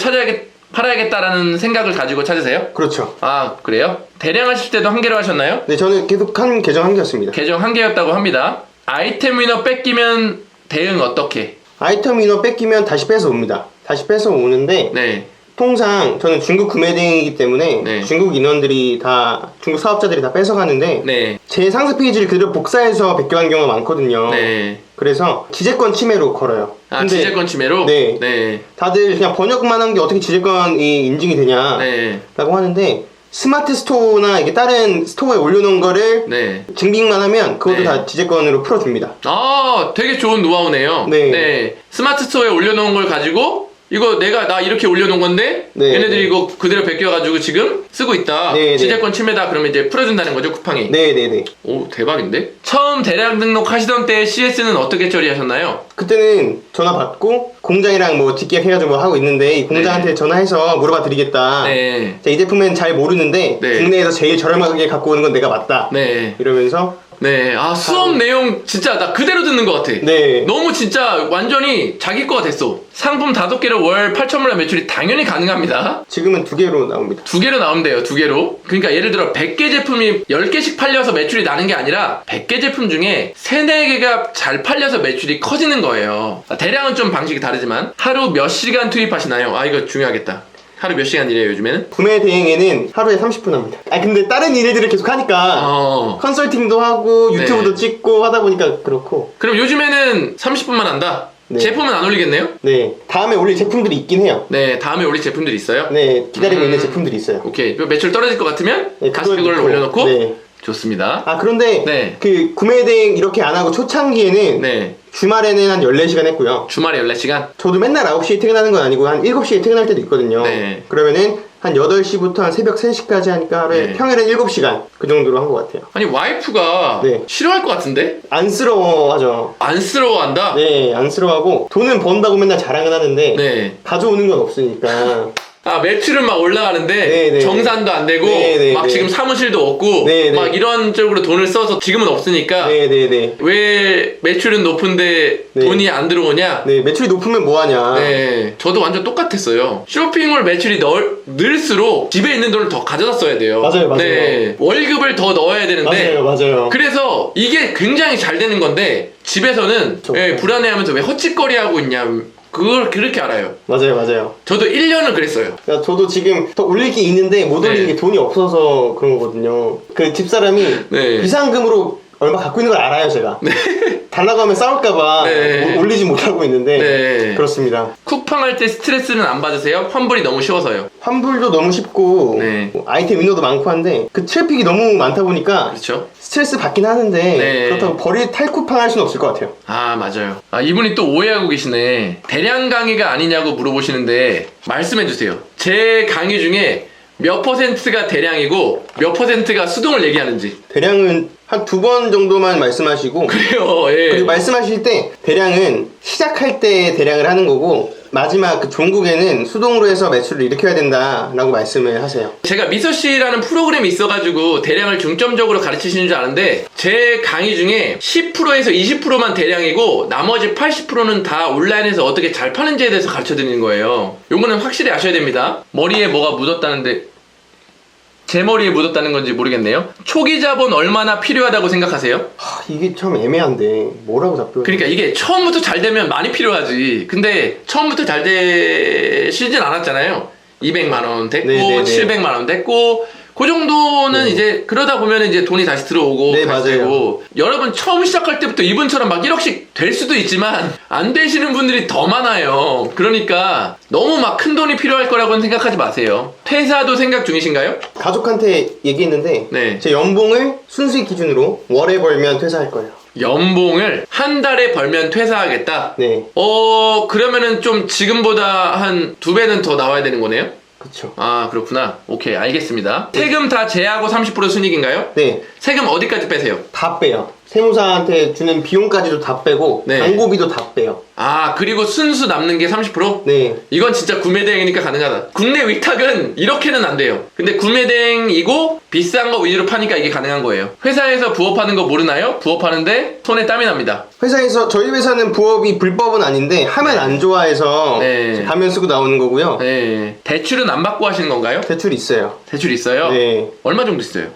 팔아야겠다라는 생각을 가지고 찾으세요? 그렇죠. 아, 그래요? 대량 하실 때도 한 개로 하셨나요? 네 저는 계속 한 계정 한 개였습니다. 계정 한 개였다고 합니다. 아이템 위너 뺏기면 대응 어떻게? 아이템 인어 뺏기면 다시 뺏어 옵니다. 다시 뺏어 오는데 네. 통상 저는 중국 구매 대행이기 때문에 네. 중국 인원들이 다 중국 사업자들이 다 뺏어가는데 네. 제 상세 페이지를 그대로 복사해서 베껴간 경우가 많거든요. 네. 그래서 지재권 침해로 걸어요. 아, 근데 지재권 침해로? 네. 네. 다들 그냥 번역만 한 게 어떻게 지재권이 인증이 되냐 네. 라고 하는데 스마트 스토어나 이게 다른 스토어에 올려놓은 거를 네. 증빙만 하면 그것도 네. 다 지재권으로 풀어줍니다. 아, 되게 좋은 노하우네요. 네. 스마트 스토어에 올려놓은 걸 가지고 이거 나 이렇게 올려놓은 건데 네. 얘네들이 이거 그대로 베껴가지고 지금 쓰고 있다. 네, 지재권 침해다. 그러면 이제 풀어준다는 거죠, 쿠팡이. 네네네. 오, 대박인데? 처음 대량 등록하시던 때 CS는 어떻게 처리하셨나요? 그때는 전화 받고 공장이랑 뭐 뒷계약 해가지고 뭐 하고 있는데 이 공장한테 전화해서 물어봐 드리겠다. 네. 자, 이 제품은 잘 모르는데 네. 국내에서 제일 저렴하게 갖고 오는 건 내가 맞다. 네. 이러면서 네. 아, 수업 내용 진짜 나 그대로 듣는 것 같아. 네. 너무 진짜 완전히 자기 거가 됐어. 상품 5개로 월 8천만 매출이 당연히 가능합니다. 지금은 2개로 나옵니다. 2개로 나오면 돼요, 2개로. 그러니까 예를 들어 100개 제품이 10개씩 팔려서 매출이 나는 게 아니라 100개 제품 중에 3, 4개가 잘 팔려서 매출이 커지는 거예요. 대량은 좀 방식이 다르지만 하루 몇 시간 투입하시나요? 아, 이거 중요하겠다. 하루 몇 시간 일해요, 요즘에는? 구매 대행에는 하루에 30분 합니다. 아 근데 다른 일들을 계속 하니까 컨설팅도 하고 유튜브도 네. 찍고 하다 보니까 그렇고. 그럼 요즘에는 30분만 한다? 네. 제품은 안 올리겠네요? 네. 다음에 올릴 제품들이 있긴 해요. 네, 다음에 올릴 제품들이 있어요? 네. 기다리고 있는 제품들이 있어요. 오케이. 매출 떨어질 것 같으면 네, 다시 그걸 그걸 넣고. 올려놓고 네. 좋습니다. 아 그런데 네. 그 구매 대행 이렇게 안 하고 초창기에는 네. 주말에는 한 14시간 했고요. 주말에 14시간? 저도 맨날 9시에 퇴근하는 건 아니고 한 7시에 퇴근할 때도 있거든요. 네. 그러면은 한 8시부터 한 새벽 3시까지 하니까 하루에 네. 평일엔 7시간 그 정도로 한 것 같아요. 아니, 와이프가 네. 싫어할 것 같은데? 안쓰러워하죠. 안쓰러워한다? 네, 안쓰러워하고 돈은 번다고 맨날 자랑은 하는데 네. 가져오는 건 없으니까. 아, 매출은 막 올라가는데 네, 네. 정산도 안 되고 네, 네, 막 네. 지금 사무실도 없고 네, 네. 막 이런 쪽으로 돈을 써서 지금은 없으니까 네네네. 왜 매출은 높은데 네. 돈이 안 들어오냐? 네, 매출이 높으면 뭐하냐. 네, 저도 완전 똑같았어요. 쇼핑몰 매출이 늘수록 집에 있는 돈을 더 가져다 써야 돼요. 맞아요, 맞아요. 네, 월급을 더 넣어야 되는데 맞아요. 그래서 이게 굉장히 잘 되는 건데 집에서는 그렇죠. 예, 불안해하면서 왜 헛짓거리 하고 있냐 그걸 그렇게 알아요. 맞아요. 저도 1년을 그랬어요. 그러니까 저도 지금 더 올릴 게 있는데 못 올리는 네. 게 돈이 없어서 그런 거거든요. 그 집사람이 네. 비상금으로 얼마 갖고 있는 걸 알아요, 제가. 달라고 하면 싸울까봐 네. 올리지 못하고 있는데 네. 그렇습니다. 쿠팡 할 때 스트레스는 안 받으세요? 환불이 너무 쉬워서요. 환불도 너무 쉽고 네. 뭐 아이템 인어도 많고 한데 그 트래픽이 너무 많다 보니까 그렇죠? 스트레스 받긴 하는데 네. 그렇다고 버릴 탈쿠팡 할 수는 없을 것 같아요. 아, 맞아요. 아, 이분이 또 오해하고 계시네. 대량 강의가 아니냐고 물어보시는데 말씀해주세요. 제 강의 중에 몇 %가 대량이고 몇 %가 수동을 얘기하는지. 대량은 한 2번 정도만 말씀하시고 그래요. 예. 그리고 말씀하실 때 대량은 시작할 때 대량을 하는 거고 마지막 그 종국에는 수동으로 해서 매출을 일으켜야 된다라고 말씀을 하세요. 제가 미소씨라는 프로그램이 있어가지고 대량을 중점적으로 가르치시는 줄 아는데 제 강의 중에 10%에서 20%만 대량이고 나머지 80%는 다 온라인에서 어떻게 잘 파는지에 대해서 가르쳐드리는 거예요. 요거는 확실히 아셔야 됩니다. 머리에 뭐가 묻었다는데 제 머리에 묻었다는 건지 모르겠네요. 초기 자본 얼마나 필요하다고 생각하세요? 이게 참 애매한데 뭐라고 답변을 그러니까 이게 처음부터 잘 되면 많이 필요하지. 근데 처음부터 잘 되시진 않았잖아요. 200만 원 됐고 네네네. 700만 원 됐고 그 정도는 네. 이제 그러다 보면 이제 돈이 다시 들어오고 네, 다시 맞아요. 되고 여러분 처음 시작할 때부터 이분처럼 막 1억씩 될 수도 있지만 안 되시는 분들이 더 많아요. 그러니까 너무 막 큰 돈이 필요할 거라고는 생각하지 마세요. 퇴사도 생각 중이신가요? 가족한테 얘기했는데 네. 제 연봉을 순수익 기준으로 월에 벌면 퇴사할 거예요. 연봉을 한 달에 벌면 퇴사하겠다? 네, 그러면은 좀 지금보다 한 2배는 더 나와야 되는 거네요? 그쵸. 아, 그렇구나. 오케이, 알겠습니다. 세금 다 제하고 30% 순이익인가요? 네, 세금 어디까지 빼세요? 다 빼요. 세무사한테 주는 비용까지도 다 빼고 네. 광고비도 다 빼요. 아, 그리고 순수 남는 게 30%? 네, 이건 진짜 구매대행이니까 가능하다. 국내 위탁은 이렇게는 안 돼요. 근데 구매대행이고 비싼 거 위주로 파니까 이게 가능한 거예요. 회사에서 부업하는 거 모르나요? 부업하는데 손에 땀이 납니다. 회사에서 저희 회사는 부업이 불법은 아닌데 하면 안 좋아해서 네. 가면 쓰고 나오는 거고요. 네. 대출은 안 받고 하시는 건가요? 대출 있어요. 대출 있어요? 네, 얼마 정도 있어요?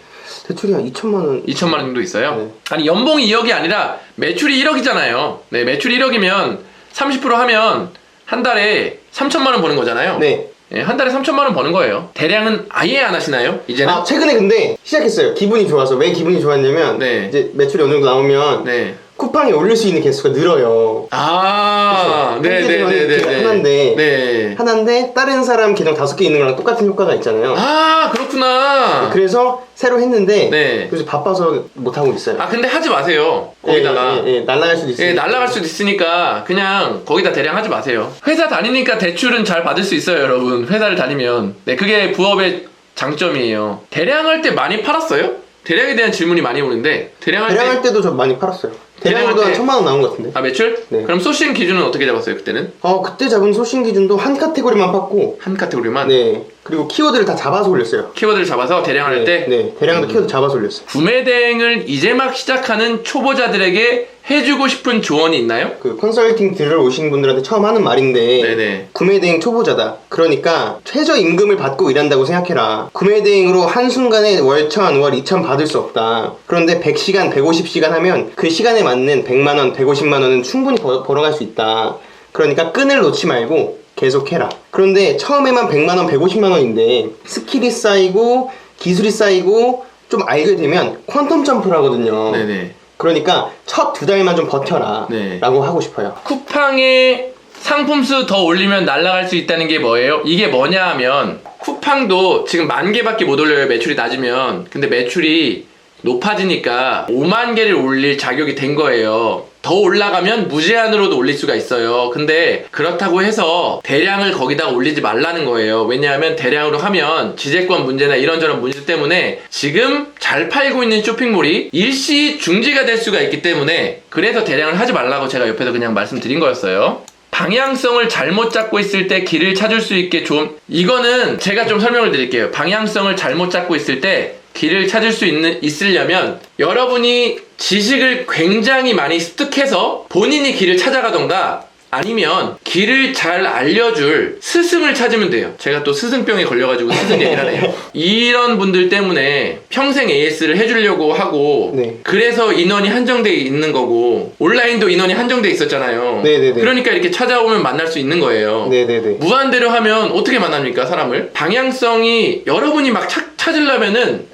대출이 한 2천만 원. 2천만 원 정도 있어요? 네. 아니 연봉이 2억이 아니라 매출이 1억이잖아요. 네, 매출이 1억이면 30% 하면 한 달에 3천만 원 버는 거잖아요. 네. 네, 한 달에 3천만 원 버는 거예요. 대량은 아예 안 하시나요? 이제는? 아, 최근에 근데 시작했어요. 기분이 좋아서. 왜 기분이 좋았냐면 네. 이제 매출이 어느 정도 나오면 네. 쿠팡에 올릴 수 있는 개수가 늘어요. 아, 그래서 네네네네. 하나인데 네. 하나인데 다른 사람 계정 5개 있는 거랑 똑같은 효과가 있잖아요. 아, 그렇구나. 그래서 새로 했는데 네. 그래서 바빠서 못 하고 있어요. 아, 근데 하지 마세요. 거기다가. 날아갈 수도 있어요. 예, 날아갈 수도 있으니까 그냥 거기다 대량 하지 마세요. 회사 다니니까 대출은 잘 받을 수 있어요, 여러분. 회사를 다니면. 네, 그게 부업의 장점이에요. 대량할 때 많이 팔았어요? 대량에 대한 질문이 많이 오는데 대량할 때도 저 많이 팔았어요. 대량할 대량으로 한 때- 1,000만 원 나온 것 같은데. 아, 매출? 네. 그럼 소싱 기준은 어떻게 잡았어요, 그때는? 그때 잡은 소싱 기준도 한 카테고리만 팠고, 한 카테고리만? 네. 그리고 키워드를 다 잡아서 올렸어요. 키워드를 잡아서 대량할 때? 네. 대량도 키워드 잡아서 올렸어요. 구매 대행을 이제 막 시작하는 초보자들에게 해주고 싶은 조언이 있나요? 그 컨설팅 들어오신 분들한테 처음 하는 말인데 네네. 구매대행 초보자다. 그러니까 최저임금을 받고 일한다고 생각해라. 구매대행으로 한순간에 월 1,000, 월 2,000 받을 수 없다. 그런데 100시간, 150시간 하면 그 시간에 맞는 100만원, 150만원은 충분히 벌어갈 수 있다. 그러니까 끈을 놓지 말고 계속해라. 그런데 처음에만 100만원, 150만원인데 스킬이 쌓이고 기술이 쌓이고 좀 알게 되면 퀀텀 점프를 하거든요. 네네. 그러니까 첫 2달만 좀 버텨라 네. 라고 하고 싶어요. 쿠팡에 상품수 더 올리면 날아갈 수 있다는 게 뭐예요? 이게 뭐냐 하면 쿠팡도 지금 10,000개밖에 못 올려요, 매출이 낮으면. 근데 매출이 높아지니까 5만 개를 올릴 자격이 된 거예요. 더 올라가면 무제한으로도 올릴 수가 있어요. 근데 그렇다고 해서 대량을 거기다가 올리지 말라는 거예요. 왜냐하면 대량으로 하면 지재권 문제나 이런저런 문제 때문에 지금 잘 팔고 있는 쇼핑몰이 일시 중지가 될 수가 있기 때문에 그래서 대량을 하지 말라고 제가 옆에서 그냥 말씀드린 거였어요. 방향성을 잘못 잡고 있을 때 길을 찾을 수 있게 좀, 이거는 제가 좀 설명을 드릴게요. 방향성을 잘못 잡고 있을 때 길을 찾을 수 있으려면 여러분이 지식을 굉장히 많이 습득해서 본인이 길을 찾아가던가 아니면 길을 잘 알려줄 스승을 찾으면 돼요. 제가 또 스승병에 걸려가지고 스승 얘기를 하네요. 이런 분들 때문에 평생 AS를 해주려고 하고 네. 그래서 인원이 한정되어 있는 거고 온라인도 인원이 한정되어 있었잖아요. 네네네. 그러니까 이렇게 찾아오면 만날 수 있는 거예요. 네네네. 무한대로 하면 어떻게 만납니까, 사람을? 방향성이 여러분이 막 찾으려면은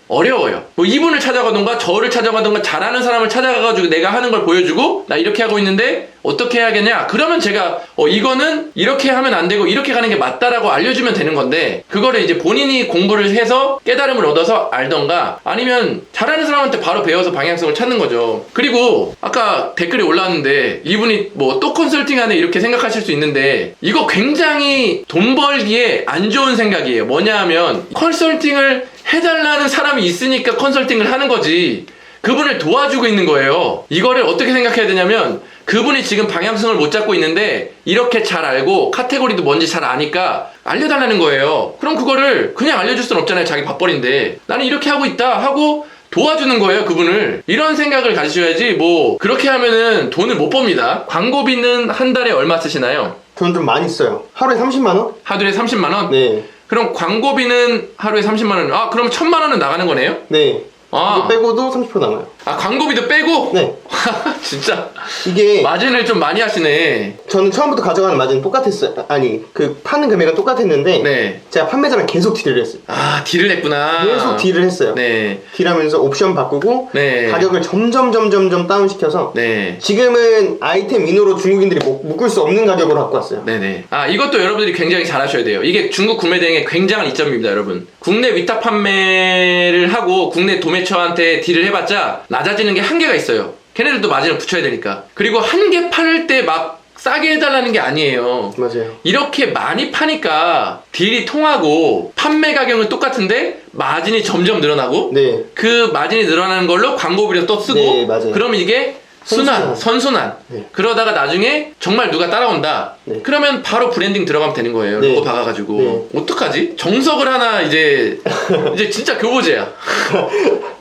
어려워요. 뭐 이분을 찾아가던가 저를 찾아가던가 잘하는 사람을 찾아가가지고 내가 하는 걸 보여주고 나 이렇게 하고 있는데 어떻게 해야겠냐? 그러면 제가 이거는 이렇게 하면 안 되고 이렇게 가는 게 맞다라고 알려주면 되는 건데 그거를 이제 본인이 공부를 해서 깨달음을 얻어서 알던가 아니면 잘하는 사람한테 바로 배워서 방향성을 찾는 거죠. 그리고 아까 댓글이 올라왔는데 이분이 뭐 또 컨설팅하네 이렇게 생각하실 수 있는데 이거 굉장히 돈 벌기에 안 좋은 생각이에요. 뭐냐 하면 컨설팅을 해달라는 사람이 있으니까 컨설팅을 하는 거지 그분을 도와주고 있는 거예요. 이거를 어떻게 생각해야 되냐면 그분이 지금 방향성을 못 잡고 있는데 이렇게 잘 알고 카테고리도 뭔지 잘 아니까 알려달라는 거예요. 그럼 그거를 그냥 알려줄 수는 없잖아요. 자기 밥벌인데 나는 이렇게 하고 있다 하고 도와주는 거예요, 그분을. 이런 생각을 가지셔야지 뭐 그렇게 하면은 돈을 못 법니다. 광고비는 한 달에 얼마 쓰시나요? 저는 좀 많이 써요. 하루에 30만 원? 하루에 30만 원? 네. 그럼 광고비는 하루에 30만 원. 아, 그럼 1,000만 원은 나가는 거네요? 네. 아. 이거 빼고도 30% 남아요. 아, 광고비도 빼고? 네. 진짜 이게 마진을 좀 많이 하시네. 저는 처음부터 가져가는 마진은 똑같았어요. 아니, 그 파는 금액은 똑같았는데 네. 제가 판매자랑 계속 딜을 했어요. 아, 딜을 했구나. 계속 딜을 했어요. 네. 딜하면서 옵션 바꾸고 네. 가격을 점점 다운시켜서 네. 지금은 아이템 인으로 중국인들이 묶을 수 없는 가격으로 갖고 왔어요. 네네. 아, 이것도 여러분들이 굉장히 잘 하셔야 돼요. 이게 중국 구매 대행의 굉장한 이점입니다, 여러분. 국내 위탁 판매를 하고 국내 도매처한테 딜을 해봤자 낮아지는 게 한계가 있어요. 걔네들도 마진을 붙여야 되니까. 그리고 한 개 팔 때 막 싸게 해달라는 게 아니에요. 맞아요. 이렇게 많이 파니까 딜이 통하고 판매 가격은 똑같은데 마진이 점점 늘어나고 네. 그 마진이 늘어나는 걸로 광고비를 또 쓰고 네, 맞아요. 그러면 이게 선순환. 네. 그러다가 나중에 정말 누가 따라온다. 네. 그러면 바로 브랜딩 들어가면 되는 거예요. 네. 로고 박아가지고. 네. 어떡하지? 정석을 하나 이제 진짜 교보제야.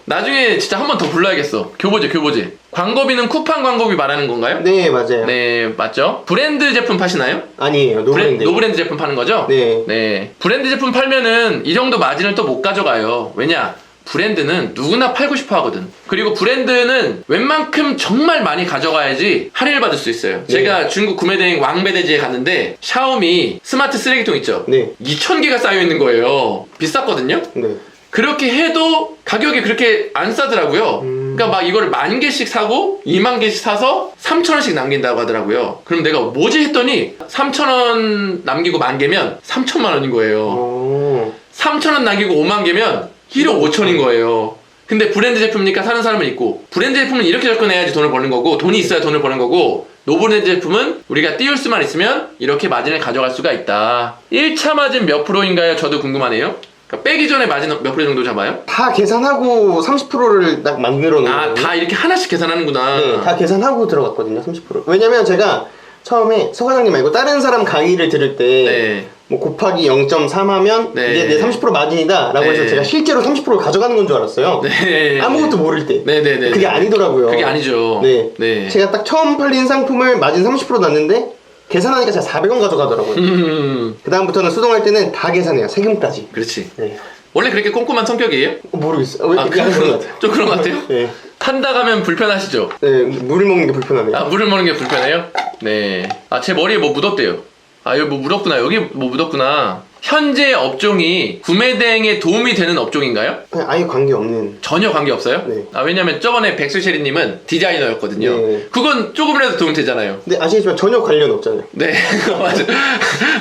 나중에 진짜 한 번 더 불러야겠어. 교보제. 광고비는 쿠팡 광고비 말하는 건가요? 네, 맞아요. 네, 맞죠? 브랜드 제품 파시나요? 아니에요. 노브랜드. 노브랜드 제품 파는 거죠? 네. 네. 브랜드 제품 팔면은 이 정도 마진을 또 못 가져가요. 왜냐? 브랜드는 누구나 팔고 싶어 하거든. 그리고 브랜드는 웬만큼 정말 많이 가져가야지 할인을 받을 수 있어요. 네. 제가 중국 구매대행 왕베대지에 갔는데 샤오미 스마트 쓰레기통 있죠? 네. 2,000개가 쌓여있는 거예요. 비쌌거든요? 네. 그렇게 해도 가격이 그렇게 안 싸더라고요. 그러니까 막 이거를 10,000개씩 사고 20,000개씩 사서 3,000원씩 남긴다고 하더라고요. 그럼 내가 뭐지 했더니 3,000원 남기고 10,000개면 3,000만 원인 거예요. 오. 3,000원 남기고 5만 개면 1억 5천인 거예요. 근데 브랜드 제품이니까 사는 사람은 있고, 브랜드 제품은 이렇게 접근해야지 돈을 버는 거고, 돈이 있어야 돈을 버는 거고, 노브랜드 제품은 우리가 띄울 수만 있으면 이렇게 마진을 가져갈 수가 있다. 1차 마진 몇 프로인가요? 저도 궁금하네요. 그러니까 빼기 전에 마진 몇 프로 정도 잡아요? 다 계산하고 30%를 딱 만들어 놓은 아, 거예요. 다 이렇게 하나씩 계산하는구나. 네, 다 계산하고 들어갔거든요. 30%. 왜냐면 제가 처음에 서 과장님 말고 다른 사람 강의를 들을 때 네. 뭐 곱하기 0.3 하면 네. 이게 내 30% 마진이다 라고 네. 해서 제가 실제로 30%를 가져가는 건 줄 알았어요. 네. 아무것도 모를 때. 네네네. 그게 아니더라고요. 그게 아니죠. 네. 네. 제가 딱 처음 팔린 상품을 마진 30% 났는데 계산하니까 제가 400원 가져가더라고요. 그 다음부터는 수동할 때는 다 계산해요. 세금까지. 그렇지. 네. 원래 그렇게 꼼꼼한 성격이에요? 모르겠어요. 왜 그렇게 하는 것 같아요. 좀 그런 것 같아요? 네. 판다 가면 불편하시죠? 네, 물을 먹는 게 불편하네요. 아, 물을 먹는 게 불편해요? 네. 아, 제 머리에 뭐 묻었대요. 아, 여기 뭐 묻었구나. 여기 뭐 묻었구나. 현재 업종이 구매대행에 도움이 되는 업종인가요? 그냥 아예 관계없는. 전혀 관계없어요? 네. 아, 왜냐면 저번에 백수셰리님은 디자이너였거든요. 네. 그건 조금이라도 도움 되잖아요. 근데 아시겠지만 전혀 관련 없잖아요. 네.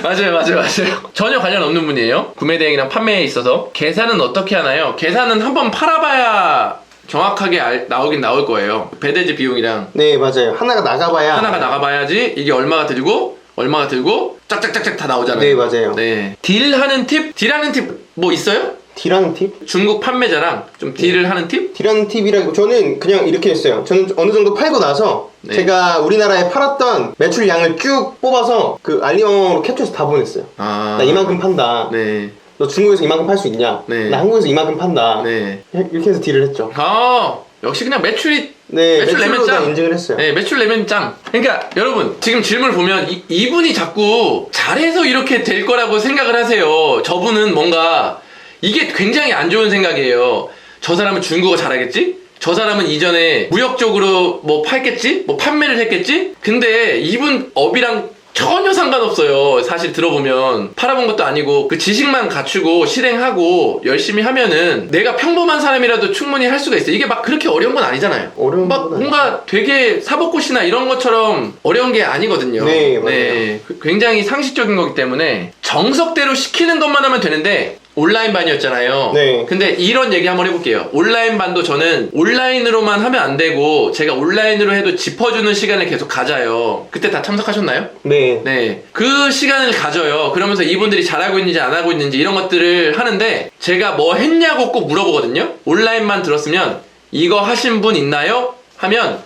맞아요. 전혀 관련 없는 분이에요. 구매대행이랑 판매에 있어서. 계산은 어떻게 하나요? 계산은 한번 팔아봐야 정확하게 나오긴 나올 거예요. 배대지 비용이랑 네, 맞아요. 하나가 나가봐야. 하나가 나가봐야지 이게 얼마가 들고 짝짝짝짝 다 나오잖아요. 네, 맞아요. 네. 딜하는 팁 뭐 있어요? 딜하는 팁? 중국 판매자랑 좀 딜을 하는 팁? 딜하는 팁이라고 저는 그냥 이렇게 했어요. 저는 어느 정도 팔고 나서 네. 제가 우리나라에 팔았던 매출량을 쭉 뽑아서 그 알리방으로 캡처해서 다 보냈어요. 아. 나 이만큼 판다. 네. 너 중국에서 이만큼 팔 수 있냐? 네. 나 한국에서 이만큼 판다. 네. 이렇게 해서 딜을 했죠. 아, 역시 그냥 매출이 네, 매출 내면 매출로 다 짱. 인증을 했어요. 네, 매출 내면 짱. 그러니까 여러분 지금 질문을 보면 이분이 자꾸 잘해서 이렇게 될 거라고 생각을 하세요. 저분은 뭔가 이게 굉장히 안 좋은 생각이에요. 저 사람은 중국어 잘하겠지? 저 사람은 이전에 무역적으로 뭐 팔겠지? 뭐 판매를 했겠지? 근데 이분 업이랑 전혀 상관없어요. 사실 들어보면 팔아본 것도 아니고 그 지식만 갖추고 실행하고 열심히 하면은 내가 평범한 사람이라도 충분히 할 수가 있어요. 이게 막 그렇게 어려운 건 아니잖아요. 어려운 막 건 뭔가 되게 사법고시나 이런 것처럼 어려운 게 아니거든요. 네, 맞아요. 굉장히 상식적인 거기 때문에 정석대로 시키는 것만 하면 되는데 온라인반이었잖아요. 네. 근데 이런 얘기 한번 해볼게요. 온라인반도 저는 온라인으로만 하면 안 되고 제가 온라인으로 해도 짚어주는 시간을 계속 가져요. 그때 다 참석하셨나요? 네. 네. 그 시간을 가져요. 그러면서 이분들이 잘하고 있는지 안 하고 있는지 이런 것들을 하는데 제가 뭐 했냐고 꼭 물어보거든요. 온라인만 들었으면 이거 하신 분 있나요? 하면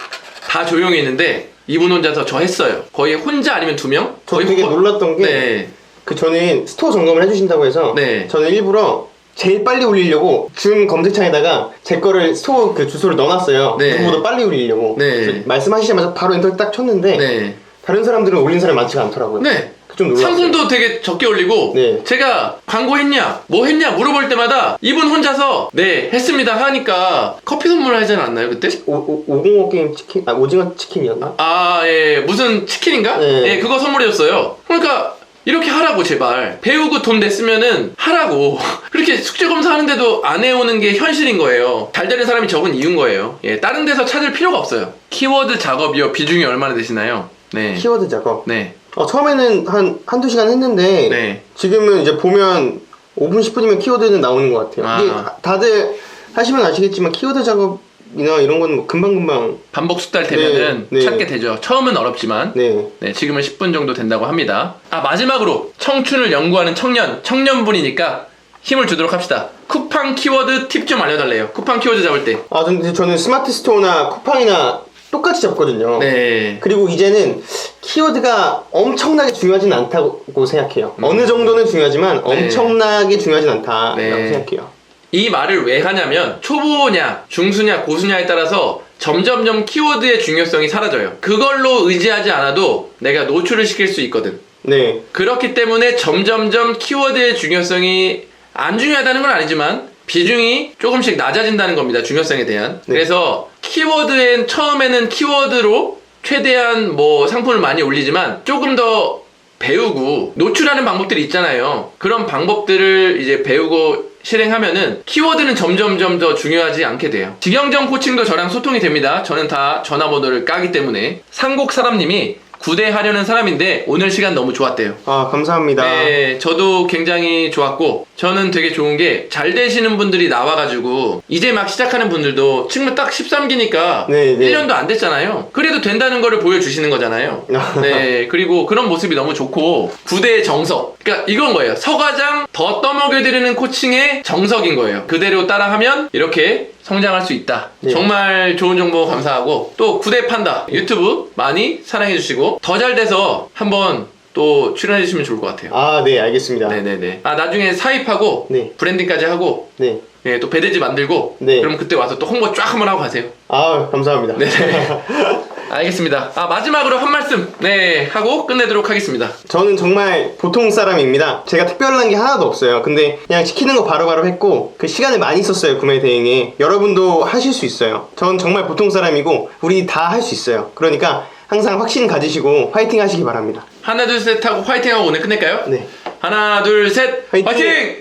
다 조용히 했는데 이분 혼자서 저 했어요. 거의 혼자 아니면 2명? 저 거의 되게 놀랐던 게 네. 저는 스토어 점검을 해주신다고 해서 네. 저는 일부러 제일 빨리 올리려고 줌 검색창에다가 제 거를 스토어 그 주소를 넣어놨어요. 네. 누구보다 빨리 올리려고. 네. 그래서 말씀하시자마자 바로 엔터를 딱 쳤는데 네. 다른 사람들은 올린 사람이 많지가 않더라고요. 네. 좀 놀랐어요. 상품도 되게 적게 올리고 네. 제가 광고했냐 뭐 했냐 물어볼 때마다 이분 혼자서 네 했습니다 하니까 커피 선물하지 않았나요 그때? 505 게임 치킨, 오징어 치킨이었나? 예 무슨 치킨인가? 네. 예 그거 선물해줬어요. 그러니까 이렇게 하라고 제발 배우고 돈 냈으면은 하라고 그렇게 숙제 검사하는데도 안 해오는 게 현실인 거예요. 잘 되는 사람이 적은 이유인 거예요. 예 다른 데서 찾을 필요가 없어요. 키워드 작업이요 비중이 얼마나 되시나요? 네. 키워드 작업. 네. 처음에는 한두 시간 했는데 네. 지금은 이제 보면 5분 10분이면 키워드는 나오는 것 같아요. 이게 다들 하시면 아시겠지만 키워드 작업이나 이런 건 뭐 금방금방 반복 숙달 되면은 네, 네. 찾게 되죠. 처음은 어렵지만 네. 네, 지금은 10분 정도 된다고 합니다. 마지막으로 청춘을 연구하는 청년분이니까 힘을 주도록 합시다. 쿠팡 키워드 팁 좀 알려달래요. 쿠팡 키워드 잡을 때. 근데 저는 스마트 스토어나 쿠팡이나 똑같이 잡거든요. 네. 그리고 이제는 키워드가 엄청나게 중요하진 않다고 생각해요. 어느 정도는 중요하지만 네. 엄청나게 중요하진 않다라고 네. 생각해요. 이 말을 왜 하냐면 초보냐 중수냐 고수냐에 따라서 점점점 키워드의 중요성이 사라져요. 그걸로 의지하지 않아도 내가 노출을 시킬 수 있거든. 네. 그렇기 때문에 점점점 키워드의 중요성이 안 중요하다는 건 아니지만 비중이 조금씩 낮아진다는 겁니다. 중요성에 대한. 네. 그래서 키워드엔 처음에는 키워드로 최대한 뭐 상품을 많이 올리지만 조금 더 배우고 노출하는 방법들이 있잖아요. 그런 방법들을 이제 배우고 실행하면은 키워드는 점점점 더 중요하지 않게 돼요. 직영정 코칭도 저랑 소통이 됩니다. 저는 다 전화번호를 까기 때문에. 상곡사람님이 구대하려는 사람인데 오늘 시간 너무 좋았대요. 감사합니다. 네, 저도 굉장히 좋았고 저는 되게 좋은 게 잘 되시는 분들이 나와가지고 이제 막 시작하는 분들도 지금 딱 13기니까 네, 네. 1년도 안 됐잖아요. 그래도 된다는 거를 보여주시는 거잖아요. 네, 그리고 그런 모습이 너무 좋고 구대의 정석. 그러니까 이건 거예요. 서과장 더 떠먹여드리는 코칭의 정석인 거예요. 그대로 따라하면 이렇게 성장할 수 있다. 네. 정말 좋은 정보 감사하고 또 구대 판다 유튜브 많이 사랑해주시고 더 잘 돼서 한번 또 출연해주시면 좋을 것 같아요. 네, 알겠습니다. 네네네. 나중에 사입하고 네. 브랜딩까지 하고 네. 예, 또 배대지 만들고 네. 그럼 그때 와서 또 홍보 쫙 한번 하고 가세요. 감사합니다. 네네. 알겠습니다. 마지막으로 한 말씀 하고 끝내도록 하겠습니다. 저는 정말 보통 사람입니다. 제가 특별한 게 하나도 없어요. 근데 그냥 시키는 거 바로바로 했고 그 시간을 많이 썼어요. 구매 대행에. 여러분도 하실 수 있어요. 전 정말 보통 사람이고 우리 다 할 수 있어요. 그러니까 항상 확신 가지시고 화이팅 하시기 바랍니다. 하나 둘 셋 하고 화이팅 하고 오늘 끝낼까요? 네. 하나 둘 셋 화이팅! 화이팅!